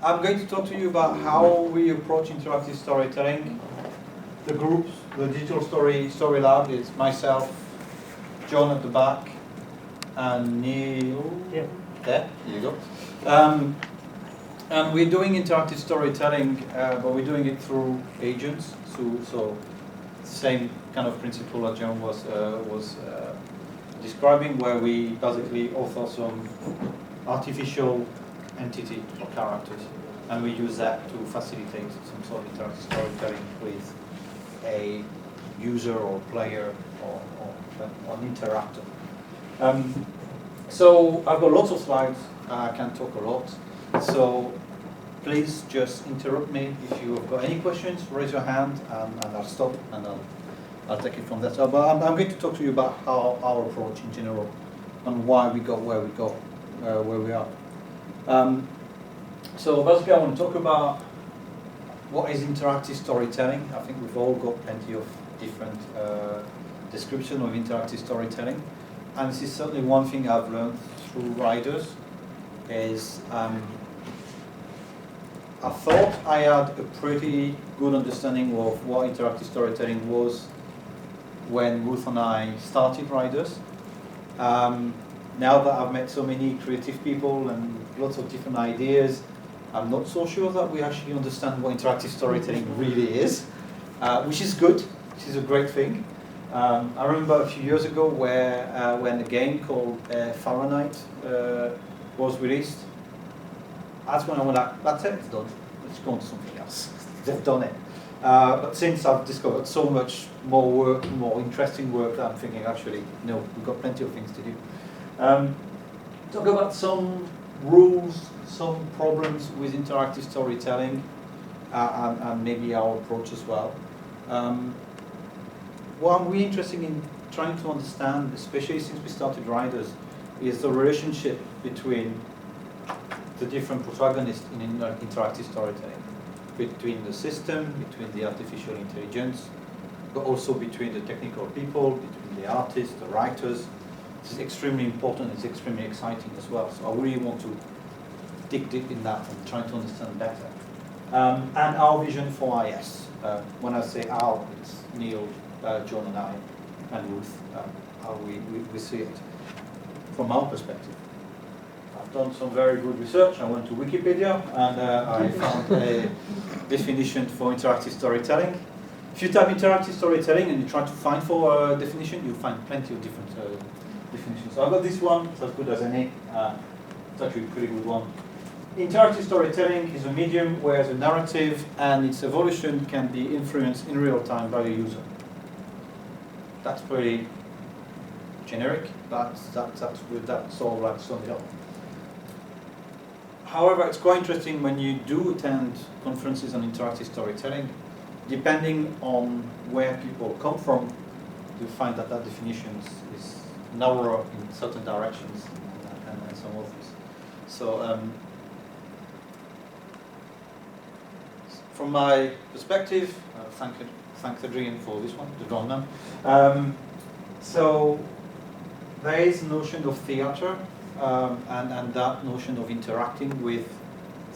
I'm going to talk to you about how we approach interactive storytelling. The groups, the Digital Story Lab is myself, John at the back, and Neil. Yeah. There you go. And we're doing interactive storytelling, but we're doing it through agents. So same kind of principle that John was describing, where we basically author some artificial entity or characters, and we use that to facilitate some sort of interactive storytelling with a user or player or an interactor. So I've got lots of slides. I can talk a lot. So please just interrupt me if you have got any questions. Raise your hand, and I'll stop, and I'll take it from there. So, but I'm going to talk to you about how our approach in general, and why we got where we got, where we are. So basically, I want to talk about what is interactive storytelling. I think we've all got plenty of different description of interactive storytelling, and this is certainly one thing I've learned through Riders. Is I thought I had a pretty good understanding of what interactive storytelling was when Ruth and I started Riders. Now that I've met so many creative people and lots of different ideas, I'm not so sure that we actually understand what interactive storytelling really is, which is good, which is a great thing. I remember a few years ago when a game called Fahrenheit was released. That's when I went like, that's it, it's done. Let's go on to something else. They've done it. But since I've discovered so much more work, more interesting work, that I'm thinking actually, no, we've got plenty of things to do. Talk about some rules, some problems with interactive storytelling, and maybe our approach as well. What I'm really interested in trying to understand, especially since we started Riders, is the relationship between the different protagonists in interactive storytelling, between the system, between the artificial intelligence, but also between the technical people, between the artists, the writers. This is extremely important, it's extremely exciting as well. So I really want to dig deep in that and try to understand better. And our vision for IS. When I say our, it's Neil, John and I, and Ruth, how we see it from our perspective. I've done some very good research. I went to Wikipedia and I found a definition for interactive storytelling. If you type interactive storytelling and you try to find for a definition, you'll find plenty of different definitions. So I've got this one, it's as good as any. It's actually a pretty good one. Interactive storytelling is a medium where the narrative and its evolution can be influenced in real time by the user. That's pretty generic, that's sort of like sum it up. However, it's quite interesting when you do attend conferences on interactive storytelling, depending on where people come from, you find that definition is narrower in certain directions and some others. So from my perspective, thank Adrian for this one, the drawing man. So there is a notion of theatre and that notion of interacting with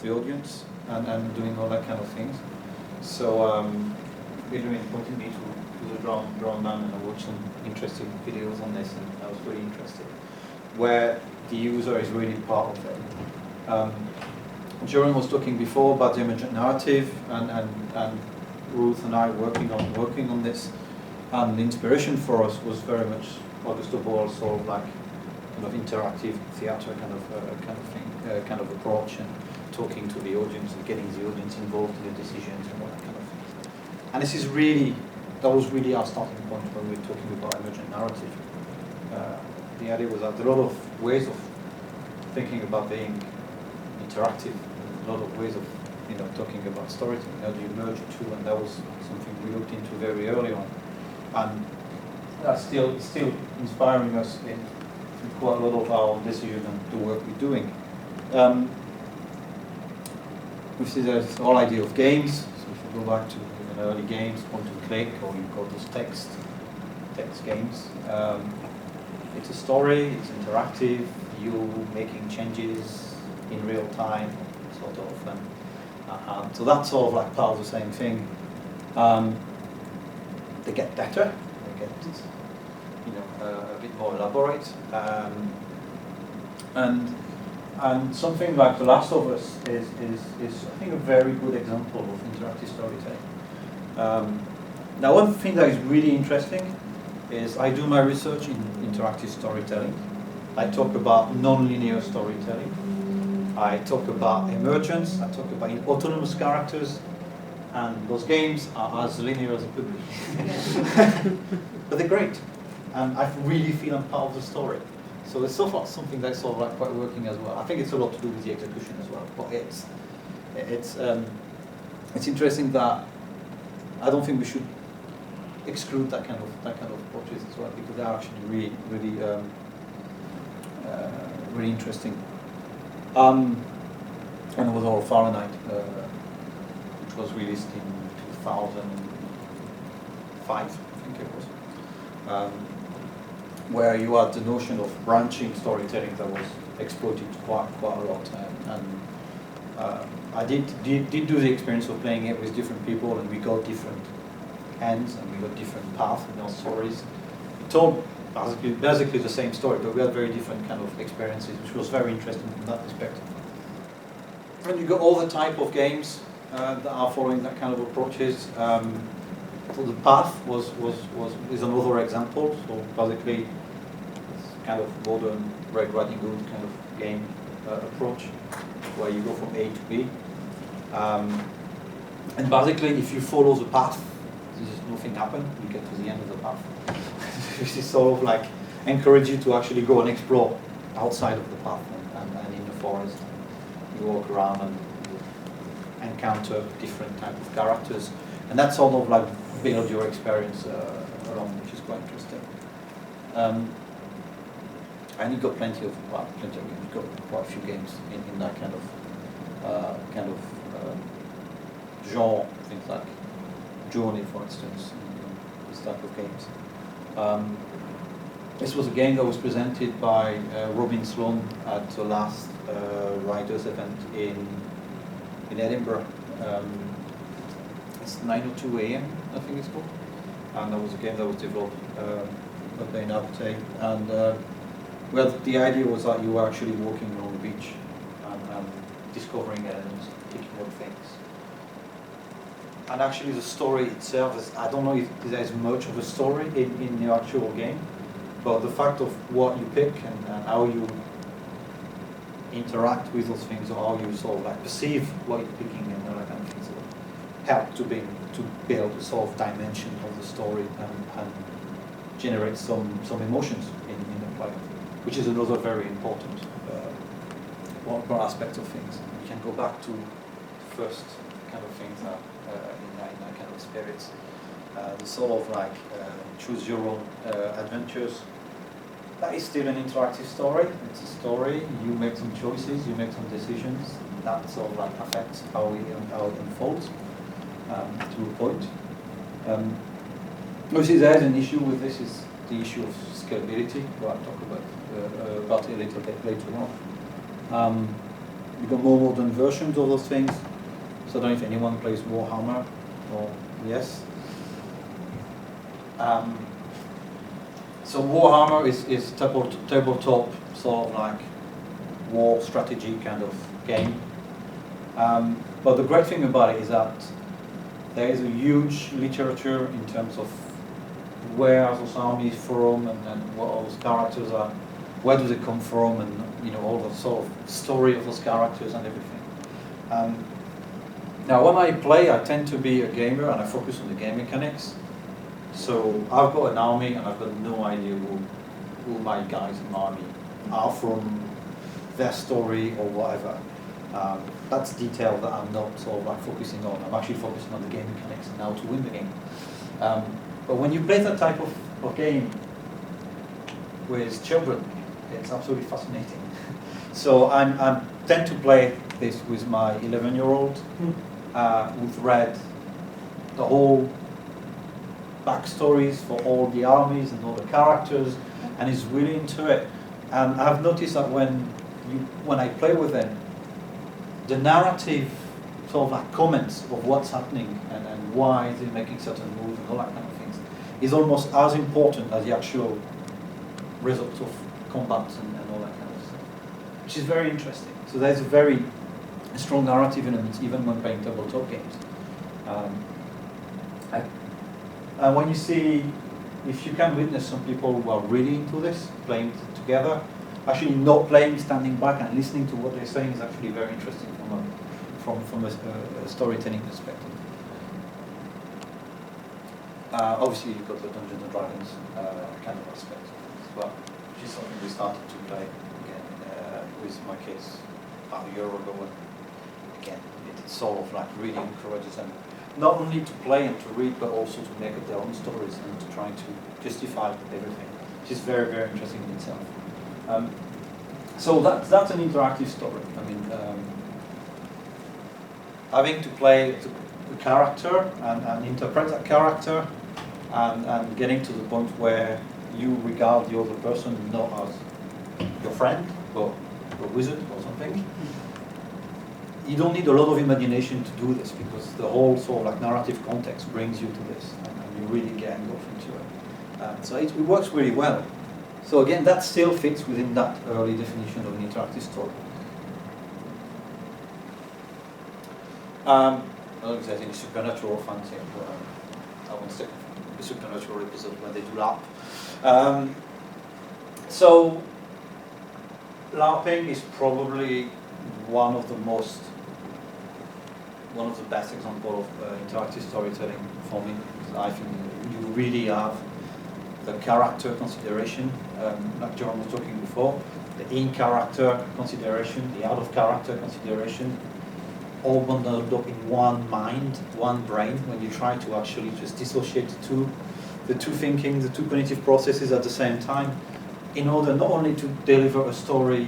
the audience and doing all that kind of things. So Adrian pointed me to the drawing man, and I watched some interesting videos on this, and I was really interested, where the user is really part of it. Jerome was talking before about the emergent narrative, and Ruth and I working on this, and the inspiration for us was very much Augusto Boal's sort of like kind of interactive theatre kind of thing, kind of approach, and talking to the audience and getting the audience involved in the decisions and all that kind of thing. And this is really, that was really our starting point when we were talking about emergent narrative. The idea was that there are a lot of ways of thinking about being interactive, a lot of ways of talking about storytelling, how do you merge the two, and that was something we looked into very early on. And that's still inspiring us in quite a lot of our decisions and the work we're doing. We see the whole idea of games. So if you go back to early games, point and click, or you've got those text games. It's a story, it's interactive, you making changes in real time, sort of. And so that's sort of like part of the same thing. They get better, they get a bit more elaborate, and something like The Last of Us is I think a very good example of interactive storytelling. Now, one thing that is really interesting is I do my research in interactive storytelling. I talk about non-linear storytelling. I talk about emergence. I talk about autonomous characters. And those games are as linear as it could be. But they're great. And I really feel I'm part of the story. So it's sort of something that's sort of like quite working as well. I think it's a lot to do with the execution as well. But it's interesting that I don't think we should exclude that kind of approaches as well, because they're actually really interesting. And it was all Fahrenheit, which was released in 2005, I think it was, where you had the notion of branching storytelling that was exploited quite a lot. I did do the experience of playing it with different people, and we got different ends and we got different paths in our stories. We told basically the same story, but we had very different kind of experiences, which was very interesting from that perspective. And you got all the type of games that are following that kind of approaches. So the path is another example. So basically, it's kind of modern Red Riding Hood kind of game approach, where you go from A to B. And basically, if you follow the path, nothing happens. You get to the end of the path. This is sort of like encourage you to actually go and explore outside of the path and in the forest. You walk around and encounter different type of characters, and that sort of like build your experience along, which is quite interesting. And you've got plenty of you've got quite a few games in that kind of genre, things like Journey, for instance, this type of games. This was a game that was presented by Robin Sloan at the last Writers event in Edinburgh. It's 9:02 AM, I think it's called. And that was a game that was developed by Navte. And well, the idea was that you were actually walking along the beach and discovering elements, picking up things. And actually the story itself is, I don't know if there's much of a story in the actual game, but the fact of what you pick and how you interact with those things, or how you sort of like perceive what you're picking and all that kind of things, help to build a sort of dimension of the story and generate some emotions in the player, which is another very important one aspect of things. You can go back to the first kind of things that in that kind of spirits, the sort of like choose your own adventures. That is still an interactive story. It's a story. You make some choices. You make some decisions. That sort of like affects how it unfolds to a point. Obviously, there's an issue with this. Is the issue of scalability. Well, I'll talk about it a little bit later on. You've got more modern versions of those things. So I don't know if anyone plays Warhammer or yes. So Warhammer is tabletop sort of like war strategy kind of game. But the great thing about it is that there is a huge literature in terms of where are those armies from and what all those characters are, where do they come from, and all the sort of story of those characters and everything. Now, when I play, I tend to be a gamer and I focus on the game mechanics. So I've got an army and I've got no idea who my guys in my army are from, their story or whatever. That's detail that I'm not sort of like focusing on. I'm actually focusing on the game mechanics and how to win the game. But when you play that type of game with children, it's absolutely fascinating. So I tend to play this with my 11-year-old. We've read the whole backstories for all the armies and all the characters, and he's really into it. And I've noticed that when I play with them, the narrative sort of like comments of what's happening and why they're making certain moves and all that kind of things is almost as important as the actual results of combat and all that kind of stuff, which is very interesting. So there's a very strong narrative element even when playing tabletop games. And when you see, if you can witness some people who are really into this, playing together, actually not playing, standing back and listening to what they're saying is actually very interesting from a storytelling perspective. Obviously, you've got the Dungeons and Dragons kind of aspect as well, which is something we started to play again with my kids about a year ago. And again, it sort of like really encourages them not only to play and to read, but also to make up their own stories and to try to justify everything, which is very, very interesting in itself. So that's an interactive story. I mean, having to play the character and interpret that character and getting to the point where you regard the other person not as your friend, but a wizard or something. You don't need a lot of imagination to do this because the whole sort of like narrative context brings you to this and you really get engulfed into it. So it works really well. So again, that still fits within that early definition of an interactive story. I don't know if there's any supernatural fans here, but I won't stick with the supernatural episode when they do LARP. So LARPing is probably one of the best examples of interactive storytelling for me. Because I think you really have the character consideration, like John was talking before, the in-character consideration, the out-of-character consideration, all bundled up in one mind, one brain, when you try to actually just dissociate the two thinking, the two cognitive processes at the same time, in order not only to deliver a story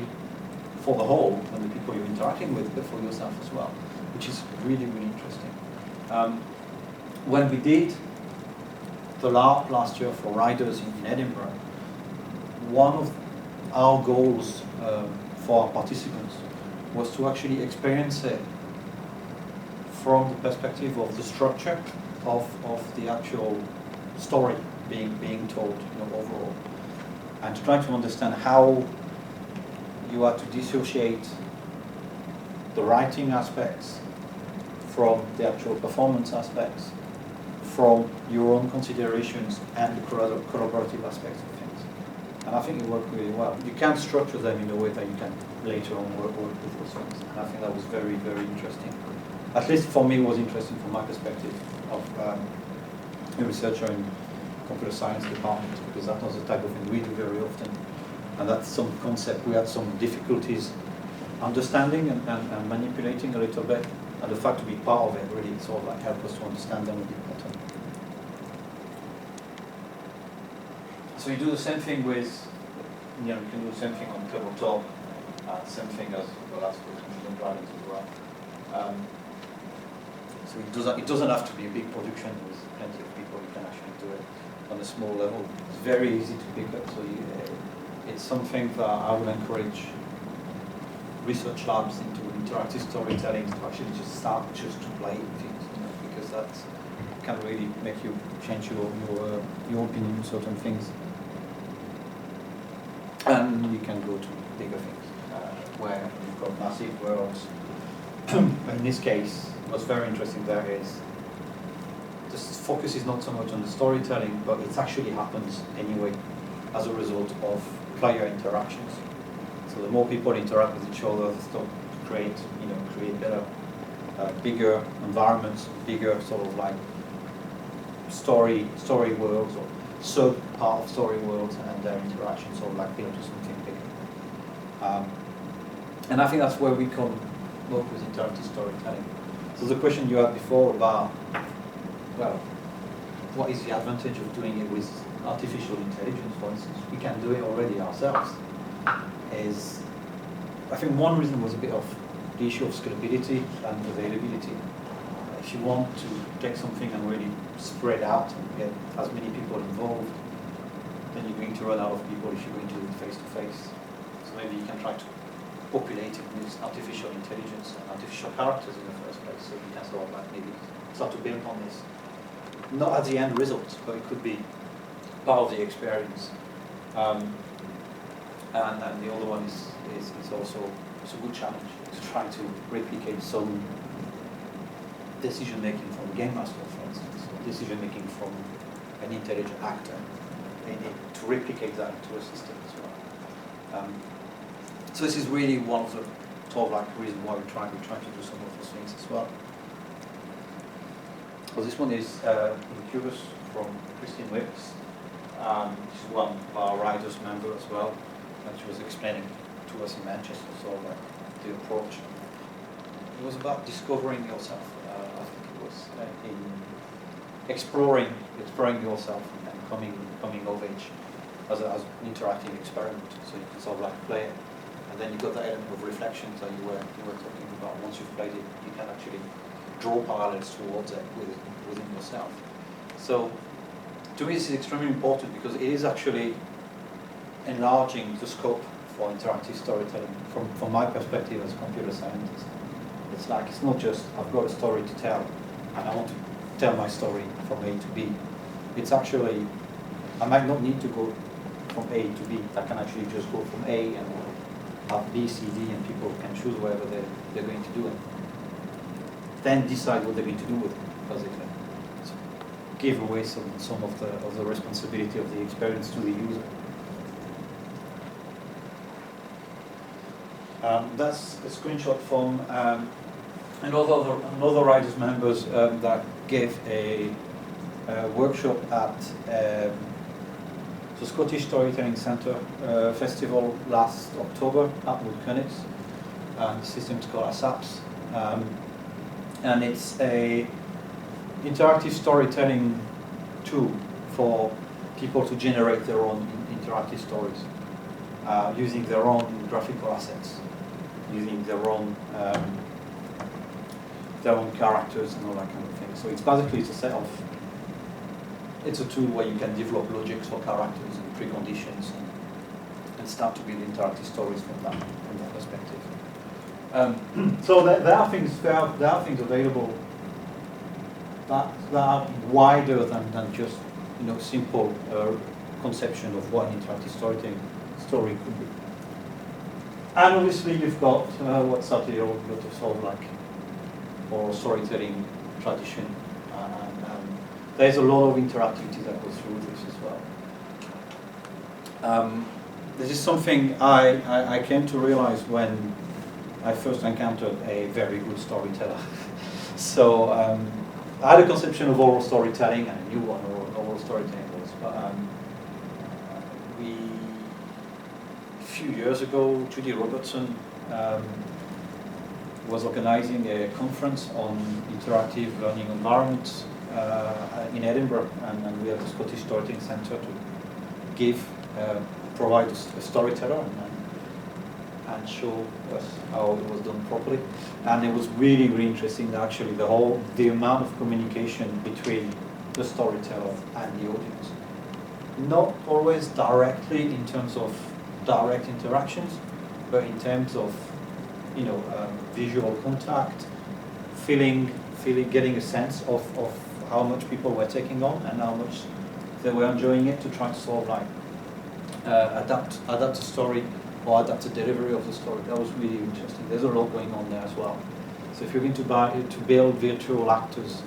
for the whole, and the people you're interacting with, but for yourself as well, which is really, really interesting. When we did the LARP last year for riders in Edinburgh, one of our goals for our participants was to actually experience it from the perspective of the structure of the actual story being told, overall, and to try to understand how you are to dissociate the writing aspects from the actual performance aspects, from your own considerations and the collaborative aspects of things. And I think it worked really well. You can structure them in a way that you can later on work with those things. And I think that was very, very interesting. At least for me, it was interesting from my perspective of a researcher in computer science department, because that was the type of thing we do very often. And that's some concept we had some difficulties understanding and manipulating a little bit. And the fact to be part of it really sort of like helped us to understand them a bit better. So you do the same thing with, you can do the same thing on tabletop, same thing as the last Dungeons and Dragons as well. So it doesn't have to be a big production with plenty of people. You can actually do it on a small level. It's very easy to pick up. So it's something that I would encourage research labs into interactive storytelling to actually just start just to play things, because that can really make you change your opinion on certain things. And you can go to bigger things where you've got massive worlds. In this case, what's very interesting there is the focus is not so much on the storytelling, but it actually happens anyway as a result of player interactions. So the more people interact with each other, they start to create better, bigger environments, bigger sort of like story worlds or sub-part of story worlds, and their interactions sort of like build to something bigger. And I think that's where we can work with interactive storytelling. So the question you had before about, well, what is the advantage of doing it with artificial intelligence, for instance? We can do it already ourselves. I think one reason was a bit of the issue of scalability and availability. If you want to take something and really spread out and get as many people involved, then you're going to run out of people if you're going to do it face to face. So maybe you can try to populated with artificial intelligence and artificial characters in the first place. So you can sort of like maybe start to build on this. Not at the end result, but it could be part of the experience. And the other one is also it's a good challenge to try to replicate some decision making from a game master, for instance, or decision making from an intelligent actor. They need to replicate that into a system as well. So this is really one of the sort of like reasons why we're trying to do some of those things as well. So this one is Incubus from Christine Wicks. She's one of our writers member as well, and she was explaining to us in Manchester sort of like the approach. It was about discovering yourself. I think it was in exploring yourself and coming of age as an interactive experiment. So you can sort of like play it, and then you got that element of reflection that you were talking about. Once you've played it, you can actually draw parallels towards it within yourself. So to me, this is extremely important because it is actually enlarging the scope for interactive storytelling from my perspective as a computer scientist. It's like, it's not just, I've got a story to tell and I want to tell my story from A to B. It's actually, I might not need to go from A to B. I can actually just go from A and have B, C, D, and people can choose whatever they're going to do and then decide what they're going to do with it, because they can give away some of the responsibility of the experience to the user. That's a screenshot from another writers members that gave a workshop at the Scottish Storytelling Centre festival last October at Woodconnects. The system is called ASAPS, and it's a interactive storytelling tool for people to generate their own interactive stories using their own graphical assets, using their own characters and all that kind of thing. So it's basically it's a tool where you can develop logics for characters and preconditions and start to build interactive stories from that perspective. So there are things available that are wider than just simple conception of what an interactive story could be. And obviously you've got what started all got a sort of like oral storytelling tradition, and there's a lot of interactivity that goes through this as well. This is something I came to realize when I first encountered a very good storyteller. So I had a conception of oral storytelling, and I knew what oral storytelling was, but a few years ago, Judy Robertson was organizing a conference on interactive learning environments in Edinburgh, and we have the Scottish Storytelling Centre to provide a storyteller and show us how it was done properly. And it was really, really interesting, actually, the amount of communication between the storyteller and the audience. Not always directly in terms of direct interactions, but in terms of visual contact, getting a sense of how much people were taking on and how much they were enjoying it, to try to sort of like adapt the story or adapt the delivery of the story. That was really interesting. There's a lot going on there as well. So if you're going to build virtual actors,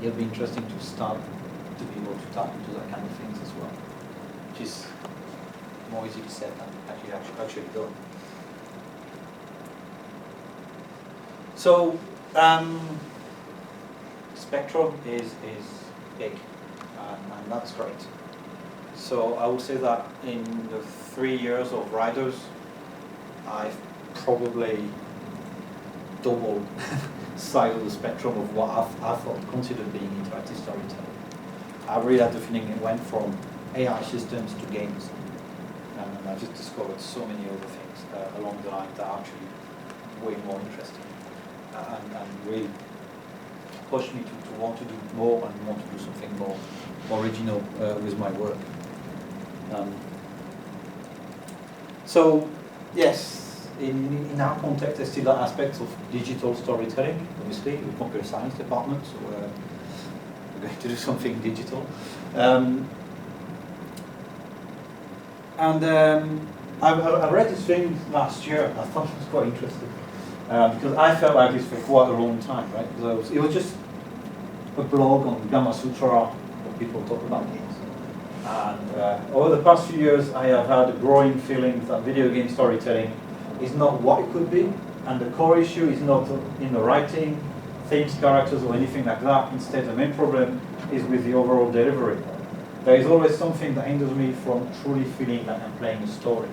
it'll be interesting to start to be able to tap into that kind of things as well, which is more easy to said than actually done. So spectrum is big, and that's great. So I would say that in the 3 years of Riders, I've probably doubled the size of the spectrum of what I thought considered being interactive storytelling. I really had the feeling it went from AI systems to games, and I just discovered so many other things along the line that are actually way more interesting, and really pushed me to want to do more and want to do something more original with my work. So yes, in our context, there's still aspects of digital storytelling, obviously, the computer science department, so we're going to do something digital. I read this thing last year. I thought it was quite interesting because I felt like this for quite a long time, right? Because it was just a blog on Gamma Sutra where people talk about games. And over the past few years, I have had a growing feeling that video game storytelling is not what it could be, and the core issue is not in the writing, themes, characters, or anything like that. Instead, the main problem is with the overall delivery. There is always something that hinders me from truly feeling like I'm playing a story.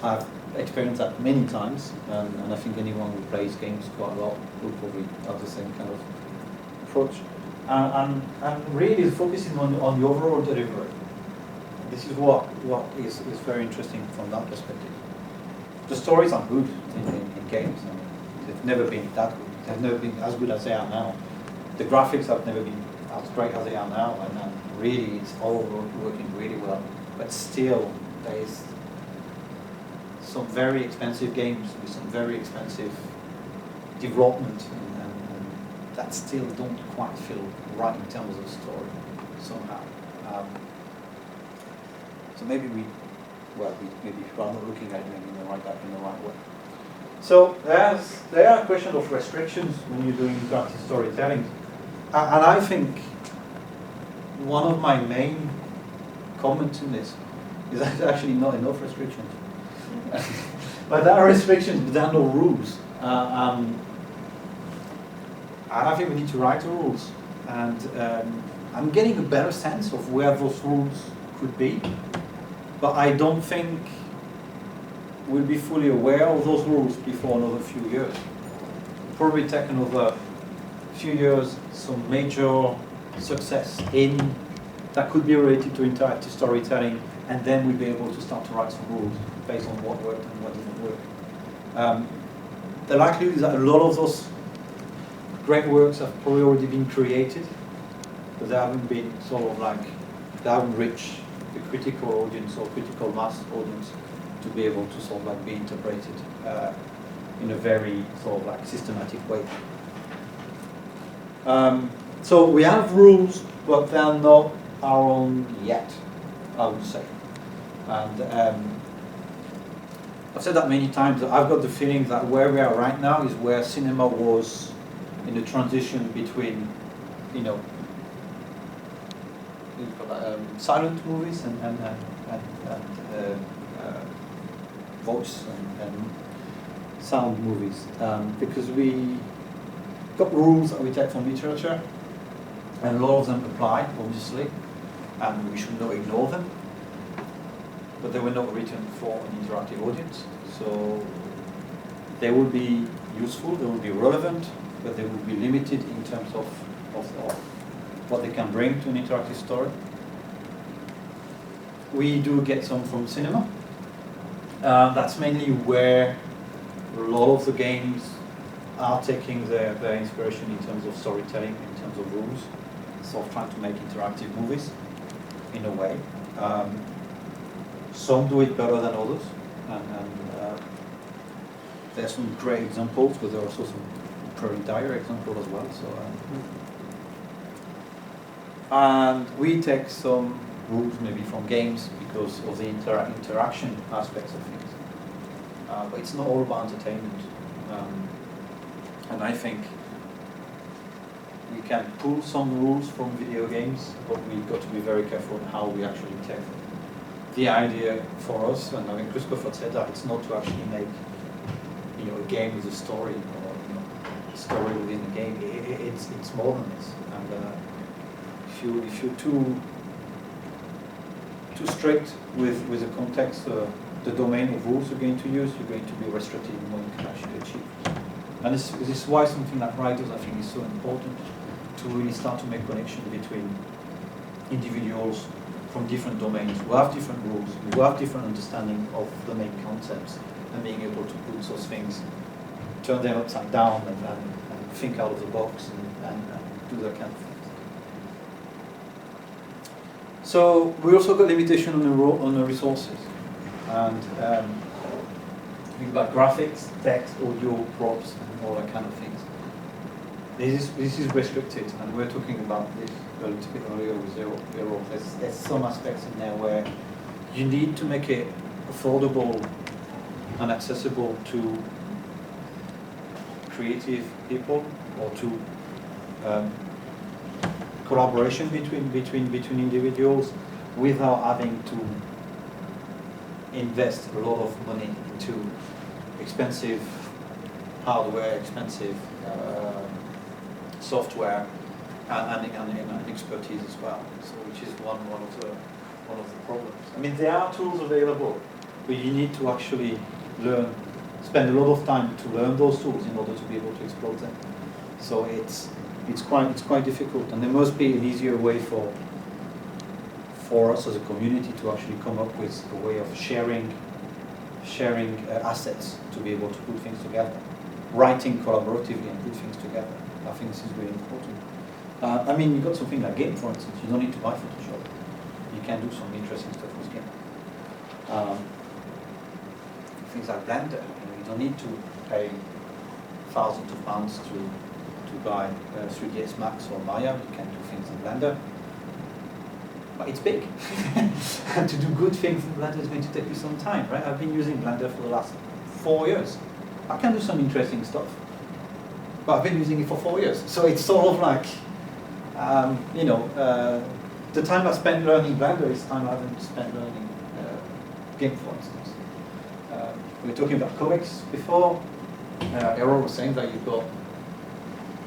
I've experienced that many times, and I think anyone who plays games quite a lot will probably have the same kind of approach. And really focusing on the overall delivery. This is what is very interesting from that perspective. The stories are good in games. I mean, they've never been that good. They've never been as good as they are now. The graphics have never been as great as they are now, and really it's all working really well. But still, there is some very expensive games with some very expensive development, and that still don't quite feel right in terms of the story somehow. So maybe maybe I'm not looking at it in the right way. So there are questions of restrictions when you're doing interactive storytelling, and I think one of my main comments in this is that there's actually not enough restrictions. But there are restrictions, but there are no rules. And I think we need to write the rules, and I'm getting a better sense of where those rules could be, but I don't think we'll be fully aware of those rules before another few years. It'll probably take another few years, some major success that could be related to interactive storytelling, and then we'll be able to start to write some rules based on what worked and what didn't work. The likelihood is that a lot of those great works have probably already been created, but they haven't been they haven't reached the critical audience or critical mass audience to be able to be interpreted in a very systematic way. So we have rules, but they are not our own yet, I would say. And I've said that many times. I've got the feeling that where we are right now is where cinema was in the transition between, silent movies and voice and sound movies, because we got rules that we take from literature, and a lot of them apply, obviously, and we should not ignore them, but they were not written for an interactive audience, so they will be useful, they will be relevant, but they will be limited in terms of what they can bring to an interactive story. We do get some from cinema. That's mainly where a lot of the games are taking their inspiration in terms of storytelling, in terms of rules, so trying to make interactive movies in a way. Some do it better than others, and there's some great examples, but there are also some pretty dire examples as well. So, and we take some rules maybe from games because of the interaction aspects of things. But it's not all about entertainment. And I think we can pull some rules from video games, but we've got to be very careful on how we actually take them. The idea for us, and I think Christopher said that, it's not to actually make a game with a story, or a story within a game. It's more than this. And if you're too strict with the context, the domain of rules you're going to use, you're going to be restricted in what you can actually achieve. And this is why something like writers, I think, is so important, to really start to make connection between individuals from different domains who have different rules, who have different understanding of the main concepts, and being able to put those things, turn them upside down, and think out of the box, and do that kind of things. So we also got limitation on the resources, and Think about graphics, text, audio, props, and all that kind of things. This is restricted, and we're talking about this a little bit earlier with zero. There's some aspects in there where you need to make it affordable and accessible to creative people, or to collaboration between individuals, without having to invest a lot of money into expensive hardware, expensive software, and expertise as well. So, which is one of the problems. I mean, there are tools available, but you need to actually spend a lot of time to learn those tools in order to be able to exploit them. So it's quite difficult, and there must be an easier way for us as a community to actually come up with a way of sharing assets to be able to put things together, writing collaboratively and put things together. I think this is really important. I mean, you've got something like GIMP, for instance. You don't need to buy Photoshop. You can do some interesting stuff with GIMP. Things like Blender. You don't need to pay thousands of pounds to buy 3ds Max or Maya. You can do things in Blender. But it's big. And to do good things in Blender is going to take you some time, right? I've been using Blender for the last 4 years. I can do some interesting stuff, but I've been using it for 4 years. So it's sort of like, the time I spent learning Blender is time I haven't spent learning GIMP, for instance. We were talking about comics before. Errol was saying that you've got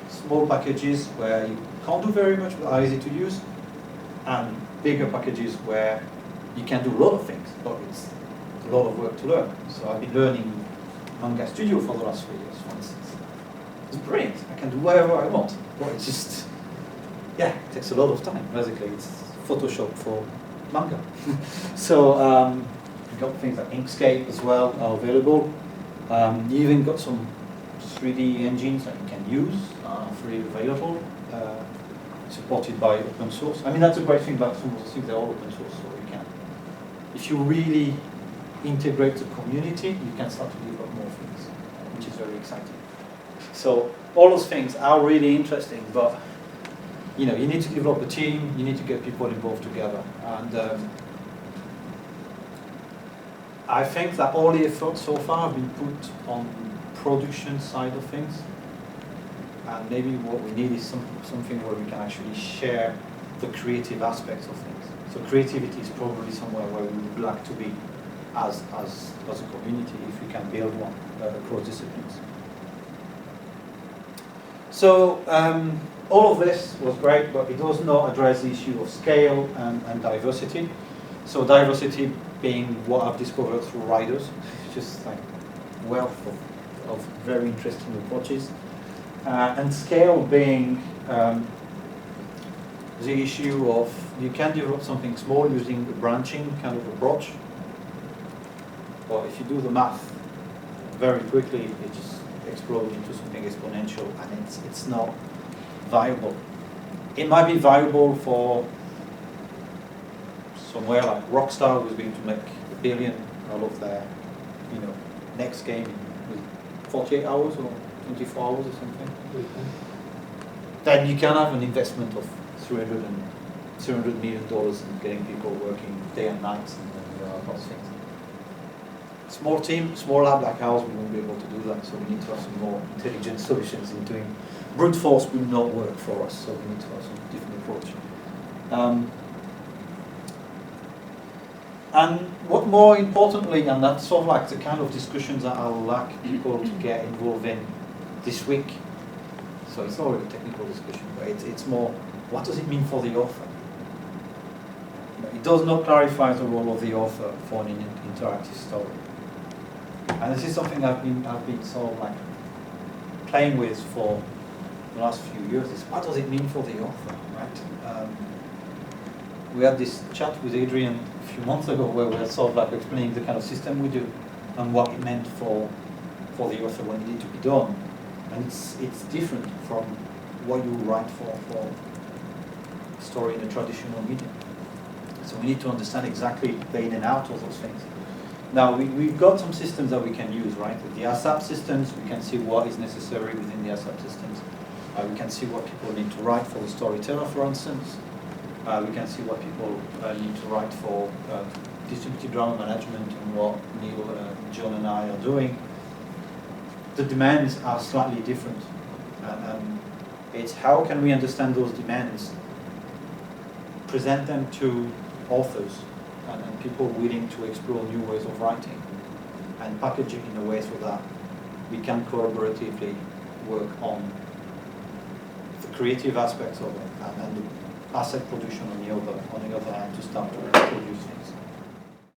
small packages where you can't do very much, but are easy to use, and bigger packages where you can do a lot of things, but it's a lot of work to learn. So I've been learning Manga Studio for the last 3 years, for instance. It's brilliant. I can do whatever I want, but it's just, it takes a lot of time. Basically, it's Photoshop for manga. So you've got things like Inkscape as well are available. You even got some 3D engines that you can use, freely available, supported by open source. I mean, that's a great thing about some of those things, they're all open source, so you can. If you really integrate the community, you can start to develop more things, which is very exciting. So all those things are really interesting, but you need to develop a team, you need to get people involved together. And I think that all the efforts so far have been put on production side of things. And maybe what we need is something where we can actually share the creative aspects of things. So creativity is probably somewhere where we would like to be as a community, if we can build one across disciplines. So all of this was great, but it does not address the issue of scale and diversity. So diversity being what I've discovered through riders, just like wealth of very interesting approaches. And scale being the issue of you can develop something small using the branching kind of approach, but if you do the math very quickly, it just explodes into something exponential, and it's not viable. It might be viable for somewhere like Rockstar, who's going to make $1 billion out of their next game with 48 hours or 24 hours or something. Then you can have an investment of $300 million in getting people working day and night and those things. Small team, small lab like ours, we won't be able to do that, so we need to have some more intelligent solutions in doing. Brute force will not work for us, so we need to have some different approach. And what more importantly, and that's sort of like the kind of discussions that I would like people to get involved in this week. So it's not really a technical discussion, but it's more, what does it mean for the author? It does not clarify the role of the author for an interactive story. And this is something I've been sort of like playing with for the last few years, is what does it mean for the author, right? We had this chat with Adrian a few months ago where we were sort of like explaining the kind of system we do and what it meant for the author when it needed to be done. And it's different from what you write for a story in a traditional medium. So we need to understand exactly the in and out of those things. Now, we've got some systems that we can use, right? The ASAP systems, we can see what is necessary within the ASAP systems. We can see what people need to write for the storyteller, for instance. We can see what people need to write for distributed drama management and what Neil, John and I are doing. The demands are slightly different. It's how can we understand those demands, present them to authors and people willing to explore new ways of writing, and package it in a way so that we can collaboratively work on the creative aspects of it and the asset production on the other hand to start to produce things.